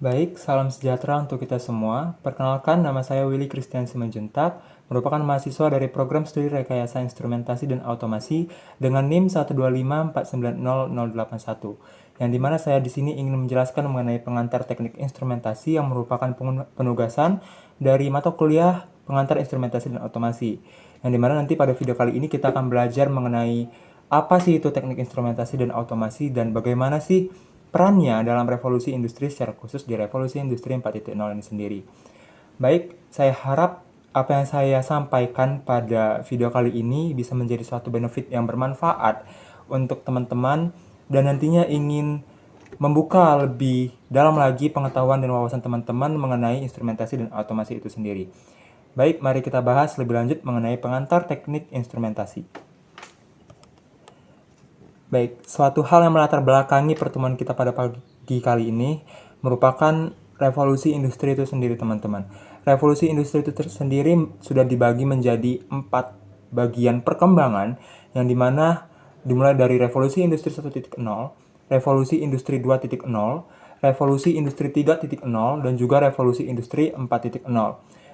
Baik, salam sejahtera untuk kita semua. Perkenalkan, nama saya Willy Christian Simanjuntak, merupakan mahasiswa dari program studi Rekayasa Instrumentasi dan Automasi dengan NIM 125490081, yang dimana saya di sini ingin menjelaskan mengenai pengantar teknik instrumentasi yang merupakan penugasan dari mata kuliah pengantar instrumentasi dan automasi, yang dimana nanti pada video kali ini kita akan belajar mengenai apa sih itu teknik instrumentasi dan automasi dan bagaimana sih perannya dalam revolusi industri secara khusus di revolusi industri 4.0 ini sendiri. Baik, saya harap apa yang saya sampaikan pada video kali ini bisa menjadi suatu benefit yang bermanfaat untuk teman-teman dan nantinya ingin membuka lebih dalam lagi pengetahuan dan wawasan teman-teman mengenai instrumentasi dan automasi itu sendiri. Baik, mari kita bahas lebih lanjut mengenai pengantar teknik instrumentasi. Baik, suatu hal yang melatar belakangi pertemuan kita pada pagi kali ini merupakan revolusi industri itu sendiri, teman-teman. Revolusi industri itu sendiri sudah dibagi menjadi 4 bagian perkembangan yang dimana dimulai dari revolusi industri 1.0, revolusi industri 2.0, revolusi industri 3.0, dan juga revolusi industri 4.0.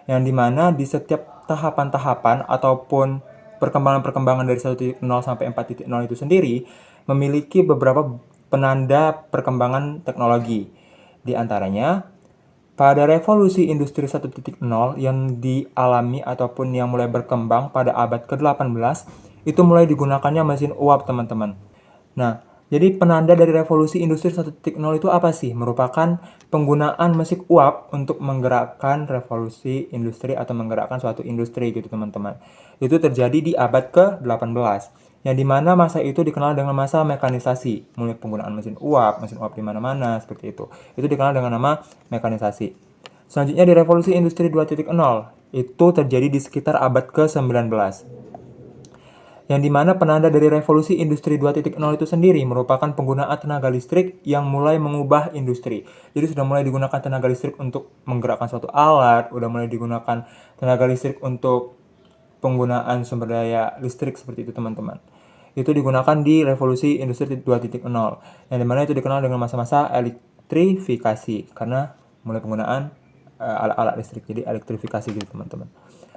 Yang dimana di setiap tahapan-tahapan ataupun perkembangan-perkembangan dari 1.0 sampai 4.0 itu sendiri memiliki beberapa penanda perkembangan teknologi. Di antaranya, pada revolusi industri 1.0 yang dialami ataupun yang mulai berkembang pada abad ke-18, itu mulai digunakannya mesin uap, teman-teman. Nah, jadi penanda dari revolusi industri 1.0 itu apa sih? Merupakan penggunaan mesin uap untuk menggerakkan revolusi industri atau menggerakkan suatu industri gitu, teman-teman. Itu terjadi di abad ke-18, yang dimana masa itu dikenal dengan masa mekanisasi. Mulai penggunaan mesin uap di mana-mana seperti itu. Itu dikenal dengan nama mekanisasi. Selanjutnya di revolusi industri 2.0, itu terjadi di sekitar abad ke-19. Yang dimana penanda dari revolusi industri 2.0 itu sendiri merupakan penggunaan tenaga listrik yang mulai mengubah industri. Jadi sudah mulai digunakan tenaga listrik untuk menggerakkan suatu alat, sudah mulai digunakan tenaga listrik untuk penggunaan sumber daya listrik seperti itu, teman-teman. Itu digunakan di revolusi industri 2.0, yang dimana itu dikenal dengan masa-masa elektrifikasi, karena mulai penggunaan alat-alat listrik, jadi elektrifikasi gitu, teman-teman.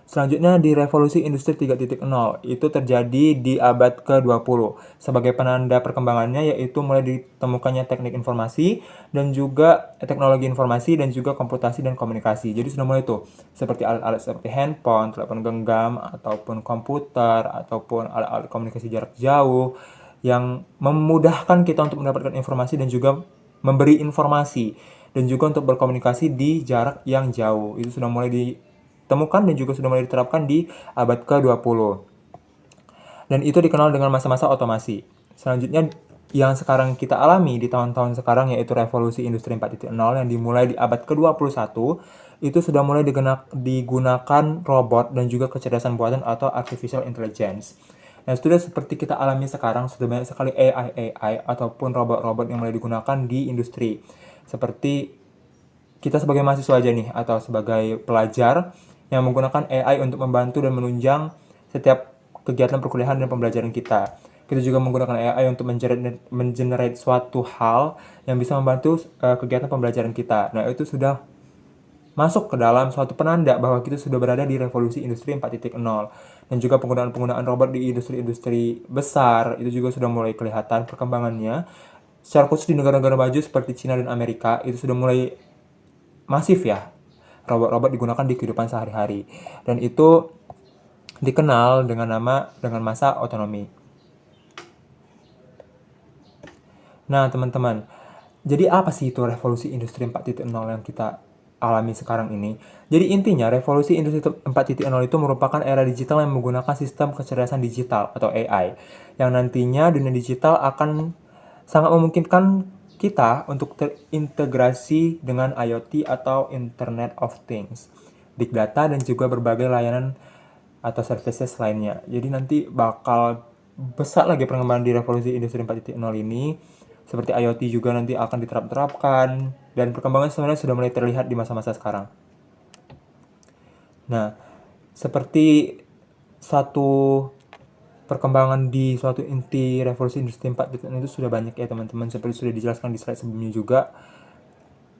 Selanjutnya di revolusi industri 3.0 itu terjadi di abad ke-20. Sebagai penanda perkembangannya yaitu mulai ditemukannya teknik informasi dan juga teknologi informasi dan juga komputasi dan komunikasi. Jadi sudah mulai tuh seperti alat-alat seperti handphone, telepon genggam, ataupun komputer, ataupun alat-alat komunikasi jarak jauh yang memudahkan kita untuk mendapatkan informasi dan juga memberi informasi dan juga untuk berkomunikasi di jarak yang jauh. Itu sudah mulai ditemukan dan juga sudah mulai diterapkan di abad ke-20. Dan itu dikenal dengan masa-masa otomasi. Selanjutnya yang sekarang kita alami di tahun-tahun sekarang yaitu revolusi industri 4.0 yang dimulai di abad ke-21, itu sudah mulai digunakan robot dan juga kecerdasan buatan atau artificial intelligence. Nah, sudah seperti kita alami sekarang, sudah banyak sekali AI ataupun robot-robot yang mulai digunakan di industri. Seperti kita sebagai mahasiswa aja nih, atau sebagai pelajar yang menggunakan AI untuk membantu dan menunjang setiap kegiatan perkuliahan dan pembelajaran kita. Kita juga menggunakan AI untuk mengenerate suatu hal yang bisa membantu kegiatan pembelajaran kita. Nah, itu sudah masuk ke dalam suatu penanda bahwa kita sudah berada di revolusi industri 4.0. Dan juga penggunaan robot di industri-industri besar itu juga sudah mulai kelihatan perkembangannya. Secara khusus di negara-negara maju seperti Cina dan Amerika itu sudah mulai masif ya, robot-robot digunakan di kehidupan sehari-hari, dan itu dikenal dengan masa otonomi. Nah, teman-teman, jadi apa sih itu revolusi industri 4.0 yang kita alami sekarang ini? Jadi intinya revolusi industri 4.0 itu merupakan era digital yang menggunakan sistem kecerdasan digital atau AI, yang nantinya dunia digital akan sangat memungkinkan kita untuk terintegrasi dengan IoT atau Internet of Things, Big Data, dan juga berbagai layanan atau services lainnya. Jadi nanti bakal besar lagi pengembangan di revolusi industri 4.0 ini, seperti IoT juga nanti akan diterapkan, dan perkembangan sebenarnya sudah mulai terlihat di masa-masa sekarang. Nah, seperti satu perkembangan di suatu inti revolusi industri 4.0 itu sudah banyak ya, teman-teman, seperti sudah dijelaskan di slide sebelumnya juga.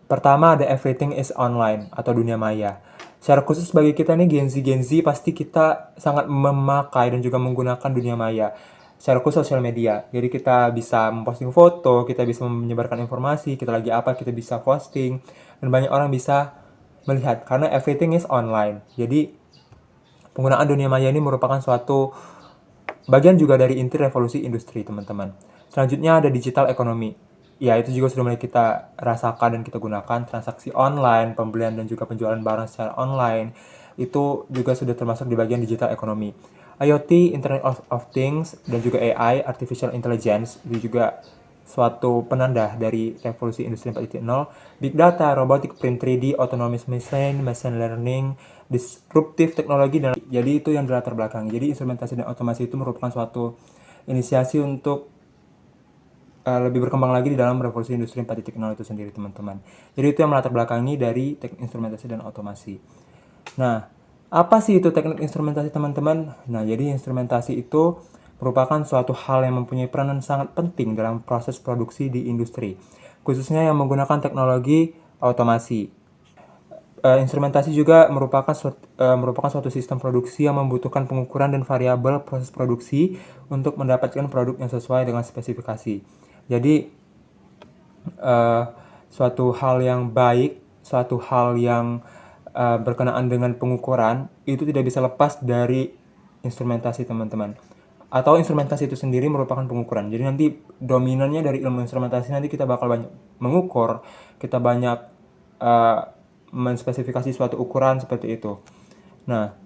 Pertama ada everything is online atau dunia maya. Secara khusus bagi kita nih Gen Z pasti kita sangat memakai dan juga menggunakan dunia maya. Secara khusus sosial media. Jadi kita bisa memposting foto, kita bisa menyebarkan informasi, kita lagi apa kita bisa posting, dan banyak orang bisa melihat karena everything is online. Jadi penggunaan dunia maya ini merupakan suatu bagian juga dari inti revolusi industri, teman-teman. Selanjutnya ada digital ekonomi. Ya, itu juga sudah mulai kita rasakan dan kita gunakan. Transaksi online, pembelian dan juga penjualan barang secara online, itu juga sudah termasuk di bagian digital ekonomi. IoT, Internet of Things, dan juga AI, Artificial Intelligence, itu juga suatu penanda dari revolusi industri 4.0. Big data, robotic, print 3D, autonomous machine, machine learning, disruptive teknologi, dan jadi itu yang dilatar belakang. Jadi instrumentasi dan otomasi itu merupakan suatu inisiasi untuk lebih berkembang lagi di dalam revolusi industri 4.0 itu sendiri, teman-teman. Jadi itu yang melatar belakangi dari teknik instrumentasi dan otomasi. Nah, apa sih itu teknik instrumentasi, teman-teman? Nah, jadi instrumentasi itu merupakan suatu hal yang mempunyai peranan sangat penting dalam proses produksi di industri, khususnya yang menggunakan teknologi otomasi. Instrumentasi juga merupakan suatu sistem produksi yang membutuhkan pengukuran dan variabel proses produksi untuk mendapatkan produk yang sesuai dengan spesifikasi. Jadi uh, suatu hal yang baik, suatu hal yang berkenaan dengan pengukuran itu tidak bisa lepas dari instrumentasi, teman-teman. Atau instrumentasi itu sendiri merupakan pengukuran. Jadi nanti dominannya dari ilmu instrumentasi nanti kita bakal banyak mengukur, kita banyak uh, menspesifikasi suatu ukuran seperti itu. Nah,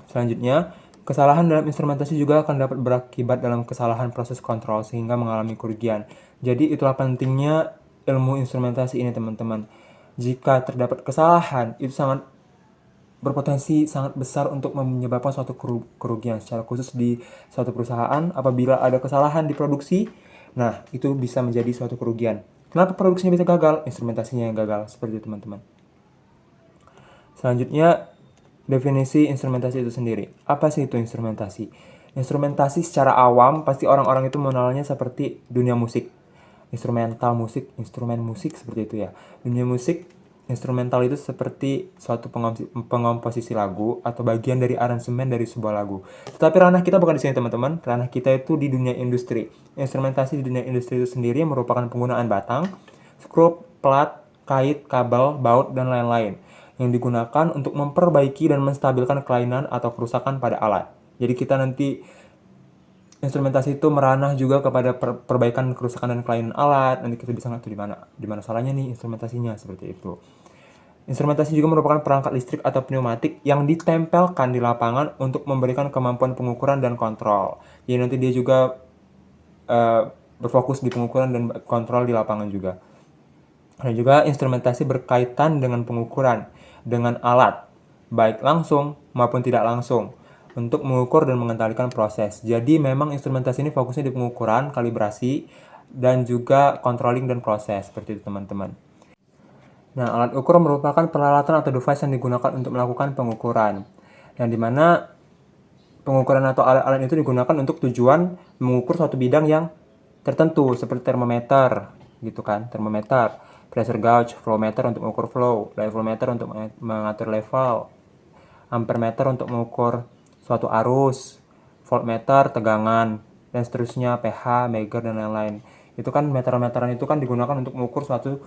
selanjutnya, kesalahan dalam instrumentasi juga akan dapat berakibat dalam kesalahan proses kontrol sehingga mengalami kerugian. Jadi itulah pentingnya ilmu instrumentasi ini, teman-teman. Jika terdapat kesalahan, itu sangat berpotensi sangat besar untuk menyebabkan suatu kerugian secara khusus di suatu perusahaan. Apabila ada kesalahan di produksi, nah itu bisa menjadi suatu kerugian. Kenapa produksinya bisa gagal? Instrumentasinya yang gagal, seperti itu, teman-teman. Selanjutnya, definisi instrumentasi itu sendiri. Apa sih itu instrumentasi? Instrumentasi secara awam pasti orang-orang itu mengenalnya seperti dunia musik. Instrumental musik, instrumen musik seperti itu ya. Dunia musik, instrumental itu seperti suatu pengomposisi lagu atau bagian dari aransemen dari sebuah lagu. Tetapi ranah kita bukan di sini, teman-teman. Ranah kita itu di dunia industri. Instrumentasi di dunia industri itu sendiri merupakan penggunaan batang, skrup, plat, kait, kabel, baut, dan lain-lain yang digunakan untuk memperbaiki dan menstabilkan kelainan atau kerusakan pada alat. Jadi kita nanti instrumentasi itu meranah juga kepada perbaikan kerusakan dan kelainan alat. Nanti kita bisa ngerti di mana salahnya nih instrumentasinya, seperti itu. Instrumentasi juga merupakan perangkat listrik atau pneumatik yang ditempelkan di lapangan untuk memberikan kemampuan pengukuran dan kontrol. Jadi nanti dia juga berfokus di pengukuran dan kontrol di lapangan juga. Dan juga instrumentasi berkaitan dengan pengukuran dengan alat, baik langsung maupun tidak langsung, untuk mengukur dan mengendalikan proses. Jadi memang instrumentasi ini fokusnya di pengukuran, kalibrasi, dan juga controlling dan proses, seperti itu, teman-teman. Nah, alat ukur merupakan peralatan atau device yang digunakan untuk melakukan pengukuran. Yang dimana pengukuran atau alat-alat itu digunakan untuk tujuan mengukur suatu bidang yang tertentu, seperti termometer, gitu kan, termometer, pressure gauge, flow meter untuk mengukur flow, level meter untuk mengatur level, ampermeter untuk mengukur suatu arus, voltmeter tegangan, dan seterusnya, pH, Megger, dan lain-lain. Itu kan meter-meteran itu kan digunakan untuk mengukur suatu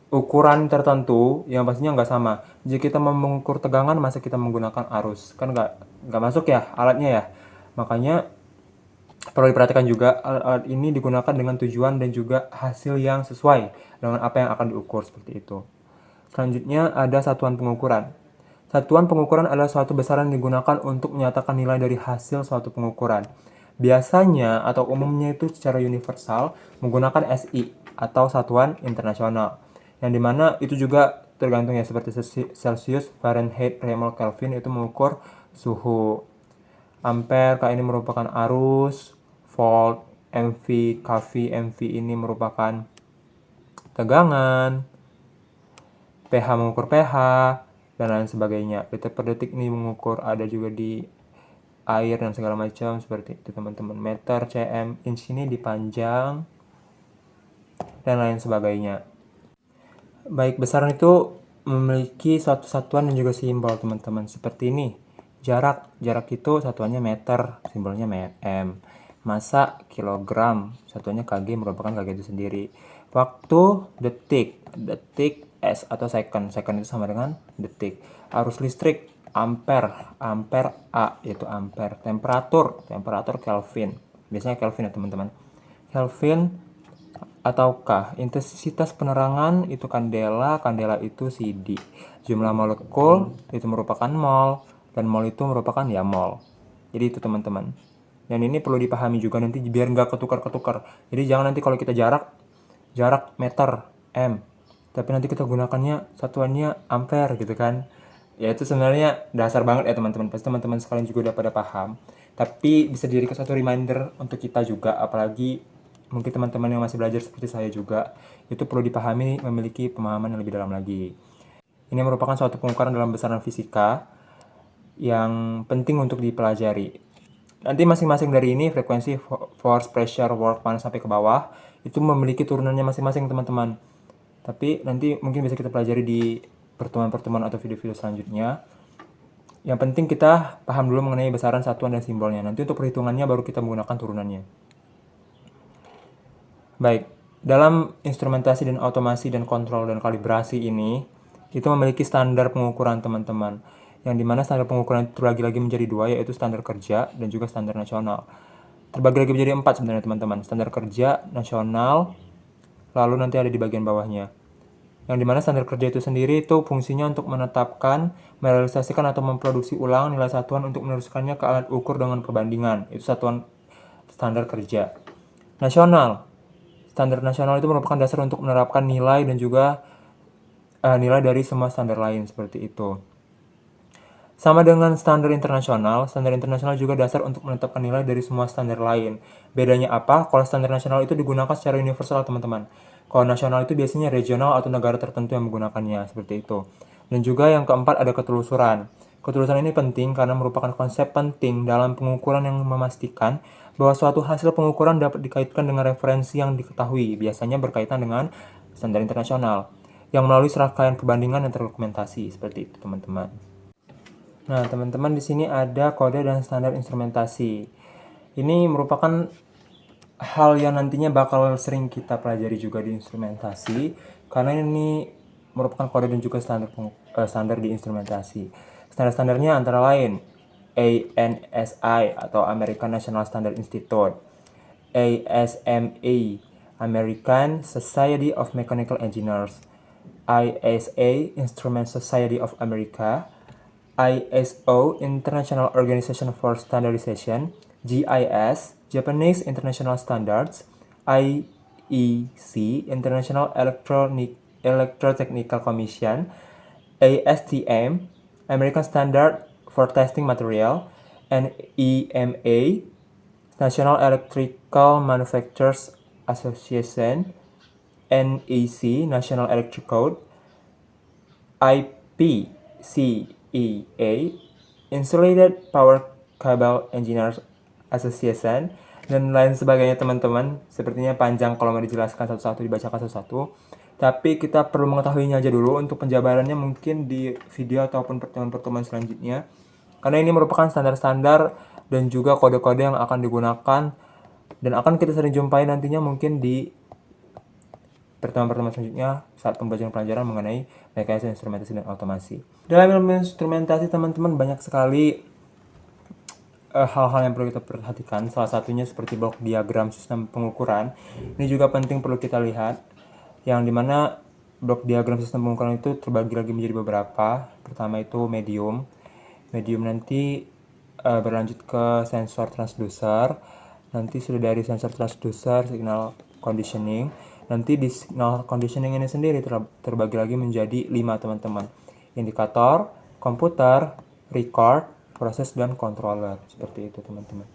ukuran tertentu yang pastinya nggak sama. Jika kita mau mengukur tegangan, masa kita menggunakan arus? Kan nggak masuk ya alatnya ya. Makanya perlu diperhatikan juga alat-alat ini digunakan dengan tujuan dan juga hasil yang sesuai dengan apa yang akan diukur, seperti itu. Selanjutnya ada satuan pengukuran. Satuan pengukuran adalah suatu besaran yang digunakan untuk menyatakan nilai dari hasil suatu pengukuran. Biasanya atau umumnya itu secara universal menggunakan SI atau satuan internasional. Yang dimana itu juga tergantung ya, seperti Celsius, Fahrenheit, Reaumur, Kelvin itu mengukur suhu. Ampere, K ini merupakan arus, volt, MV, kV, MV ini merupakan tegangan, pH mengukur pH, dan lain sebagainya. Detik per detik ini mengukur ada juga di air dan segala macam, seperti itu, teman-teman. Meter, cm, inch ini dipanjang, dan lain sebagainya. Baik besaran itu memiliki suatu satuan dan juga simbol teman-teman. Seperti ini, jarak. Jarak itu satuannya meter, simbolnya m. Massa, kilogram, satuannya kg, merupakan kg itu sendiri. Waktu, detik. Detik, s atau second. Second itu sama dengan detik. Arus listrik, ampere. Ampere A, yaitu ampere. Temperatur, temperatur Kelvin. Biasanya Kelvin ya teman-teman. Kelvin ataukah intensitas penerangan itu kandela, kandela itu CD. Jumlah molekul itu merupakan mol, dan mol itu merupakan ya mol. Jadi itu teman-teman. Dan ini perlu dipahami juga nanti biar nggak ketukar-ketukar. Jadi jangan nanti kalau kita jarak meter, M. Tapi nanti kita gunakannya satuannya ampere gitu kan. Ya itu sebenarnya dasar banget ya teman-teman. Pasti teman-teman sekalian juga udah pada paham. Tapi bisa dijadikan satu reminder untuk kita juga, apalagi mungkin teman-teman yang masih belajar seperti saya juga, itu perlu dipahami, memiliki pemahaman yang lebih dalam lagi. Ini merupakan suatu pengukuran dalam besaran fisika yang penting untuk dipelajari. Nanti masing-masing dari ini, frekuensi, force, pressure, work, panas sampai ke bawah, itu memiliki turunannya masing-masing teman-teman. Tapi nanti mungkin bisa kita pelajari di pertemuan-pertemuan atau video-video selanjutnya. Yang penting kita paham dulu mengenai besaran, satuan, dan simbolnya. Nanti untuk perhitungannya baru kita menggunakan turunannya. Baik, dalam instrumentasi dan otomasi dan kontrol dan kalibrasi ini, itu memiliki standar pengukuran teman-teman. Yang dimana standar pengukuran itu lagi-lagi menjadi dua, yaitu standar kerja dan juga standar nasional. Terbagi lagi menjadi 4 sebenarnya teman-teman. Standar kerja, nasional, lalu nanti ada di bagian bawahnya. Yang dimana standar kerja itu sendiri itu fungsinya untuk menetapkan, merealisasikan atau memproduksi ulang nilai satuan untuk meneruskannya ke alat ukur dengan perbandingan. Itu satuan standar kerja. Nasional. Standar nasional itu merupakan dasar untuk menerapkan nilai dan juga nilai dari semua standar lain seperti itu. Sama dengan standar internasional juga dasar untuk menetapkan nilai dari semua standar lain. Bedanya apa? Kalau standar nasional itu digunakan secara universal teman-teman. Kalau nasional itu biasanya regional atau negara tertentu yang menggunakannya, seperti itu. Dan juga yang keempat ada ketelusuran. Ketelusuran ini penting karena merupakan konsep penting dalam pengukuran yang memastikan bahwa suatu hasil pengukuran dapat dikaitkan dengan referensi yang diketahui, biasanya berkaitan dengan standar internasional, yang melalui serangkaian perbandingan yang terdokumentasi, seperti itu teman-teman. Nah, teman-teman di sini ada kode dan standar instrumentasi. Ini merupakan hal yang nantinya bakal sering kita pelajari juga di instrumentasi, karena ini merupakan kode dan juga standar di instrumentasi. Standar-standarnya antara lain ANSI atau American National Standard Institute, ASME American Society of Mechanical Engineers, ISA Instrument Society of America, ISO International Organization for Standardization, GIS Japanese International Standards, IEC International Electrotechnical Commission, ASTM American Standard for Testing Material, and EMA National Electrical Manufacturers Association, NEC National Electric Code, IPCEA Insulated Power Cable Engineers Association, dan lain sebagainya teman-teman. Sepertinya panjang kalau mau dijelaskan satu-satu, dibacakan satu-satu. Tapi kita perlu mengetahuinya aja dulu. Untuk penjabarannya mungkin di video ataupun pertemuan-pertemuan selanjutnya. Karena ini merupakan standar-standar dan juga kode-kode yang akan digunakan dan akan kita sering jumpai nantinya mungkin di pertemuan-pertemuan selanjutnya saat pembelajaran mengenai mekanisme instrumentasi dan otomasi. Dalam ilmu instrumentasi teman-teman banyak sekali hal-hal yang perlu kita perhatikan. Salah satunya seperti blok diagram sistem pengukuran. Ini juga penting perlu kita lihat, yang dimana blok diagram sistem pengukuran itu terbagi lagi menjadi beberapa. Pertama itu medium nanti berlanjut ke sensor transducer, nanti sudah dari sensor transducer signal conditioning, nanti di signal conditioning ini sendiri terbagi lagi menjadi 5 teman-teman: indikator, komputer, record, proses, dan controller. Seperti itu teman-teman.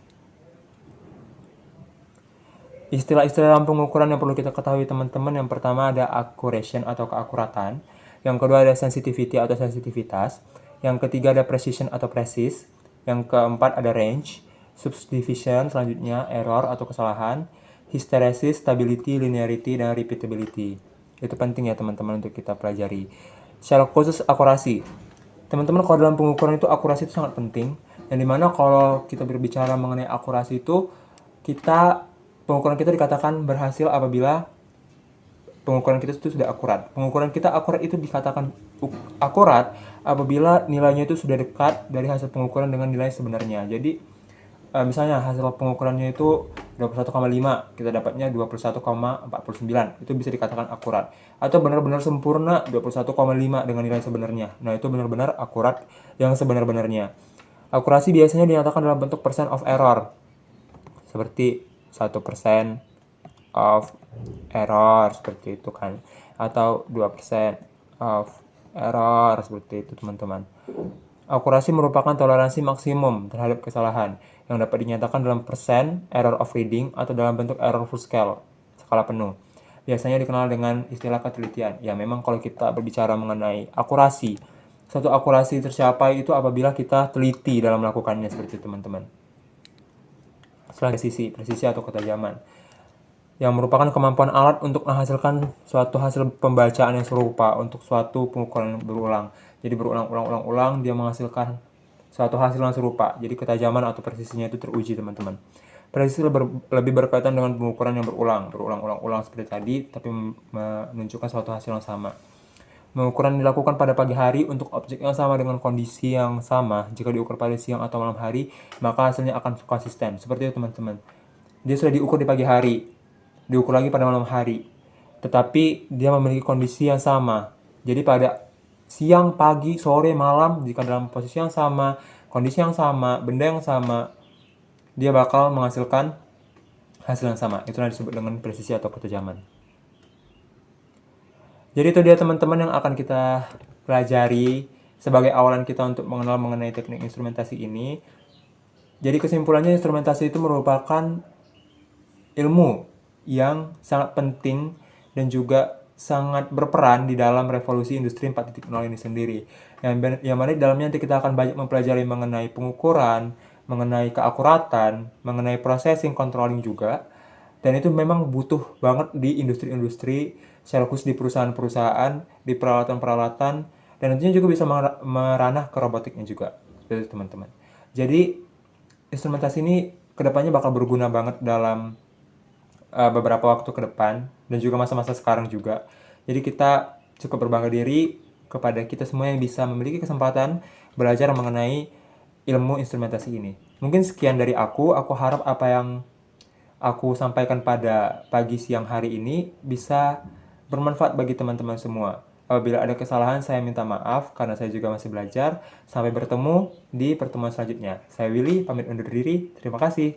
Istilah-istilah dalam pengukuran yang perlu kita ketahui teman-teman, yang pertama ada accuracy atau keakuratan, yang kedua ada sensitivity atau sensitivitas, yang ketiga ada precision atau precis, yang keempat ada range, subdivision, selanjutnya error atau kesalahan, hysteresis, stability, linearity, dan repeatability. Itu penting ya teman-teman untuk kita pelajari. Secara khusus akurasi. Teman-teman, kalau dalam pengukuran itu akurasi itu sangat penting. Yang dimana kalau kita berbicara mengenai akurasi itu, pengukuran kita dikatakan berhasil apabila pengukuran kita itu sudah akurat. Pengukuran kita akurat itu dikatakan akurat apabila nilainya itu sudah dekat dari hasil pengukuran dengan nilai sebenarnya. Jadi misalnya hasil pengukurannya itu 21,5, kita dapatnya 21,49, itu bisa dikatakan akurat. Atau benar-benar sempurna 21,5 dengan nilai sebenarnya. Nah, itu benar-benar akurat yang sebenar-benarnya. Akurasi biasanya dinyatakan dalam bentuk percent of error, seperti 1% of error, seperti itu kan. Atau 2% of error, seperti itu teman-teman. Akurasi merupakan toleransi maksimum terhadap kesalahan yang dapat dinyatakan dalam persen error of reading atau dalam bentuk error full scale, skala penuh. Biasanya dikenal dengan istilah ketelitian. Ya, memang kalau kita berbicara mengenai akurasi, satu akurasi tercapai itu apabila kita teliti dalam melakukannya, seperti itu teman-teman. Selanjutnya presisi atau ketajaman, yang merupakan kemampuan alat untuk menghasilkan suatu hasil pembacaan yang serupa untuk suatu pengukuran berulang. Jadi berulang-ulang dia menghasilkan suatu hasil yang serupa. Jadi ketajaman atau presisinya itu teruji, teman-teman. Presisi lebih berkaitan dengan pengukuran yang berulang seperti tadi, tapi menunjukkan suatu hasil yang sama. Pengukuran dilakukan pada pagi hari untuk objek yang sama dengan kondisi yang sama. Jika diukur pada siang atau malam hari, maka hasilnya akan konsisten. Seperti itu teman-teman. Dia sudah diukur di pagi hari, diukur lagi pada malam hari, tetapi dia memiliki kondisi yang sama. Jadi pada siang, pagi, sore, malam, jika dalam posisi yang sama, kondisi yang sama, benda yang sama, dia bakal menghasilkan hasil yang sama. Itulah disebut dengan presisi atau ketajaman. Jadi itu dia teman-teman yang akan kita pelajari sebagai awalan kita untuk mengenal mengenai teknik instrumentasi ini. Jadi kesimpulannya, instrumentasi itu merupakan ilmu yang sangat penting dan juga sangat berperan di dalam revolusi industri 4.0 ini sendiri. Yang mana di dalamnya nanti kita akan banyak mempelajari mengenai pengukuran, mengenai keakuratan, mengenai processing, controlling juga. Dan itu memang butuh banget di industri-industri, secara khusus di perusahaan-perusahaan, di peralatan-peralatan, dan nantinya juga bisa meranah ke robotiknya juga, gitu teman-teman. Jadi instrumentasi ini kedepannya bakal berguna banget dalam beberapa waktu ke depan dan juga masa-masa sekarang juga. Jadi kita cukup berbangga diri kepada kita semua yang bisa memiliki kesempatan belajar mengenai ilmu instrumentasi ini. Mungkin sekian dari aku harap apa yang aku sampaikan pada pagi siang hari ini bisa bermanfaat bagi teman-teman semua. Apabila ada kesalahan, saya minta maaf karena saya juga masih belajar. Sampai bertemu di pertemuan selanjutnya. Saya Willy, pamit undur diri. Terima kasih.